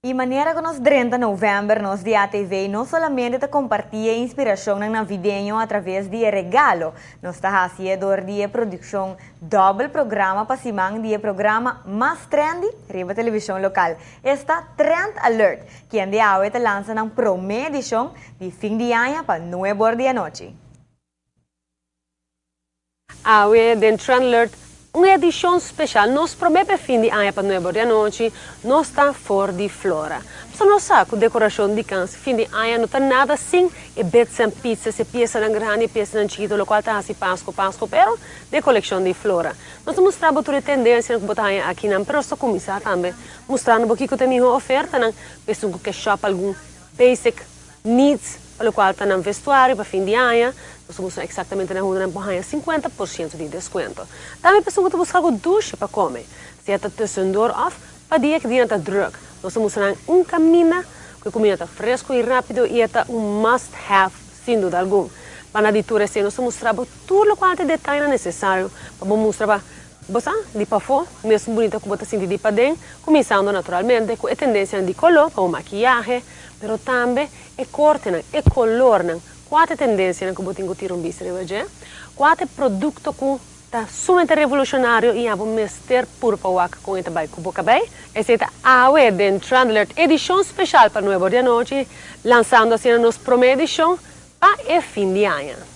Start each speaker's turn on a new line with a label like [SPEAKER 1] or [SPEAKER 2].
[SPEAKER 1] E maneira que nos 30 de novembro, nos dia TV, não somente te compartilha inspiração navideño através de regalo, nós está fazendo de produção double programa para simang de programa mais trendy riba televisão local. Está Trend Alert, que ande a te lança na primeira edição de fim de ano para 9 da noite.
[SPEAKER 2] Awe den Trend Alert, uma edição especial, nós promete fim de ano para 9 da noite, nós está fora de flora. Só não sabe que decoração de câncer, fim de ano, não está nada assim, e bets and pizza, se peça na grande, peça na chiquito, o qual está assim, Páscoa, pero de coleção de flora. Nós mostramos toda a tendência que botar aqui, pero só começar também, mostrando um pouquinho que tem uma oferta, pessoa que shop algum basic needs, o qual está no vestuário para fim de ano. Nós vamos exatamente na rua, 50% de desconto. Também pessoas que buscam algo doce para comer. Se é tussendoor off, para dia que dia está druk. Nós vamos mostrar caminho, que comida está fresco e rápido e é must have, sem dúvida alguma. Para a editora, nós mostramos tudo o qual é detalhe necessário para mostrar para de pafo, mesmo bonita que você sentir de para dentro, começando naturalmente com a tendência de color, com maquiagem, mas também é corte, é color, quatro tendências que você tem que tirar um bicho, quatro produtos que está sumamente revolucionário e vamos mexer por para com esse bairro boca bem. Essa é a AWE den Trend Alert, edição especial para 9 da noite, lançando assim a nossa primeira edição para o fim de ano.